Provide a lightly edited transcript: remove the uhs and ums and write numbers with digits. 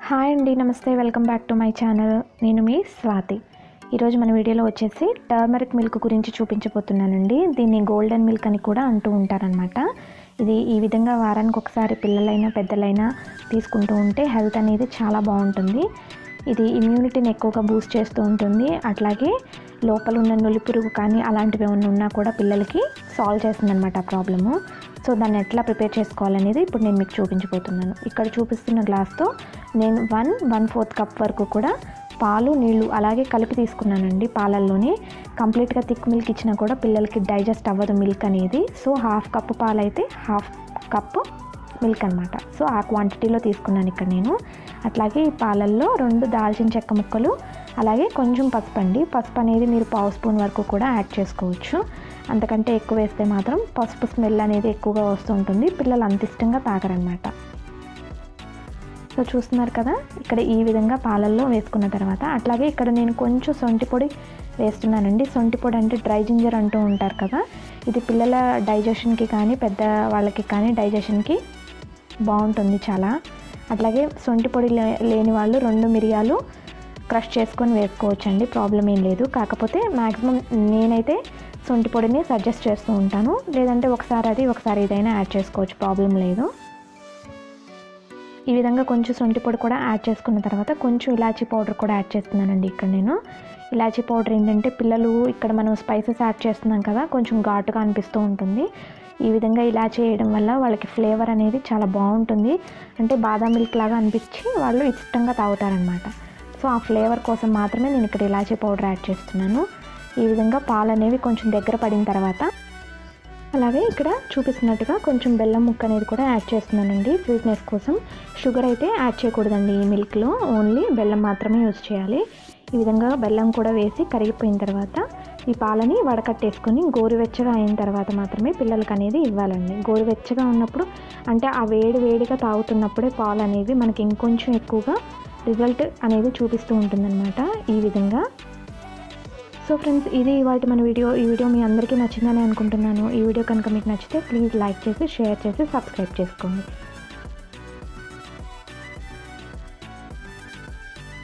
Hi అండి, నమస్తే. Welcome back to my channel. నేను మీ స్వాతి. ఈరోజు మన వీడియోలో వచ్చేసి టర్మరిక్ మిల్క్ గురించి చూపించబోతున్నానండి. దీన్ని గోల్డెన్ మిల్క్ అని కూడా అంటూ ఉంటారనమాట. ఇది ఈ విధంగా వారానికి ఒకసారి పిల్లలైనా పెద్దలైనా తీసుకుంటూ ఉంటే హెల్త్ అనేది చాలా బాగుంటుంది. ఇది ఇమ్యూనిటీని ఎక్కువగా బూస్ట్ చేస్తూ ఉంటుంది. అట్లాగే లోపల ఉన్న నులిపురుగు కానీ అలాంటివి ఏమైనా ఉన్నా కూడా పిల్లలకి సాల్వ్ చేస్తుందన్నమాట ఆ ప్రాబ్లము. సో దాన్ని ఎట్లా ప్రిపేర్ చేసుకోవాలనేది ఇప్పుడు నేను మీకు చూపించబోతున్నాను. ఇక్కడ చూపిస్తున్న గ్లాస్తో నేను 1/4 కప్ వరకు కూడా పాలు నీళ్ళు అలాగే కలిపి తీసుకున్నానండి. పాలల్లోనే కంప్లీట్గా థిక్ మిల్క్ ఇచ్చినా కూడా పిల్లలకి డైజెస్ట్ అవ్వదు మిల్క్ అనేది. సో 1/2 కప్పు పాలు అయితే 1/2 కప్పు మిల్క్ అనమాట. సో ఆ క్వాంటిటీలో తీసుకున్నాను ఇక్కడ నేను. అట్లాగే ఈ పాలల్లో 2 దాల్చిన చెక్క ముక్కలు అలాగే కొంచెం పసుపు అండి. పసుపు అనేది మీరు 1/2 స్పూన్ వరకు కూడా యాడ్ చేసుకోవచ్చు. అంతకంటే ఎక్కువ వేస్తే మాత్రం పసుపు స్మెల్ అనేది ఎక్కువగా వస్తూ ఉంటుంది. పిల్లలు అంత ఇష్టంగా తాగరనమాట. సో చూస్తున్నారు కదా, ఇక్కడ ఈ విధంగా పాలల్లో వేసుకున్న తర్వాత అట్లాగే ఇక్కడ నేను కొంచెం సొంటి పొడి వేస్తున్నానండి. సొంటి పొడి అంటే డ్రై జింజర్ అంటూ ఉంటారు కదా, ఇది పిల్లల డైజెషన్కి కానీ పెద్ద వాళ్ళకి కానీ డైజెషన్కి బాగుంటుంది చాలా. అట్లాగే సొంటి పొడి లేని వాళ్ళు 2 మిరియాలు క్రష్ చేసుకొని వేసుకోవచ్చండి, ప్రాబ్లం ఏం లేదు. కాకపోతే మ్యాక్సిమం నేనైతే సొంటి పొడిని సజెస్ట్ చేస్తూ ఉంటాను. లేదంటే ఒకసారి అది ఒకసారి ఇదైనా యాడ్ చేసుకోవచ్చు, ప్రాబ్లం లేదు. ఈ విధంగా కొంచెం సొంటి పొడి కూడా యాడ్ చేసుకున్న తర్వాత కొంచెం ఇలాచీ పౌడర్ కూడా యాడ్ చేస్తున్నానండి ఇక్కడ నేను. ఇలాచీ పౌడర్ ఏంటంటే పిల్లలు ఇక్కడ మనం స్పైసెస్ యాడ్ చేస్తున్నాం కదా, కొంచెం ఘాటుగా అనిపిస్తూ ఉంటుంది. ఈ విధంగా ఇలా చేయడం వల్ల వాళ్ళకి ఫ్లేవర్ అనేది చాలా బాగుంటుంది. అంటే బాదం మిల్క్ లాగా అనిపించి వాళ్ళు ఇష్టంగా తాగుతారనమాట. సో ఆ ఫ్లేవర్ కోసం మాత్రమే నేను ఇక్కడ ఇలాచీ పౌడర్ యాడ్ చేస్తున్నాను. ఈ విధంగా పాలు అనేవి కొంచెం దగ్గర పడిన తర్వాత అలాగే ఇక్కడ చూపిస్తున్నట్టుగా కొంచెం బెల్లం ముక్క అనేది కూడా యాడ్ చేస్తున్నానండి స్వీట్నెస్ కోసం. షుగర్ అయితే యాడ్ చేయకూడదండి ఈ మిల్క్లో, ఓన్లీ బెల్లం మాత్రమే యూజ్ చేయాలి. ఈ విధంగా బెల్లం కూడా వేసి కరిగిపోయిన తర్వాత ఈ పాలని వడకట్టేసుకొని గోరువెచ్చగా అయిన తర్వాత మాత్రమే పిల్లలకి అనేది ఇవ్వాలండి. గోరువెచ్చగా ఉన్నప్పుడు అంటే ఆ వేడిగా తాగుతున్నప్పుడే పాలు అనేవి మనకి ఇంకొంచెం ఎక్కువగా రిజల్ట్ అనేది చూపిస్తూ ఉంటుందన్నమాట ఈ విధంగా. సో ఫ్రెండ్స్, ఇది ఇవాళ మన వీడియో. ఈ వీడియో మీ అందరికీ నచ్చిందని అనుకుంటున్నాను. ఈ వీడియో కనుక మీకు నచ్చితే ప్లీజ్ లైక్ చేసి షేర్ చేసి సబ్స్క్రైబ్ చేసుకోండి.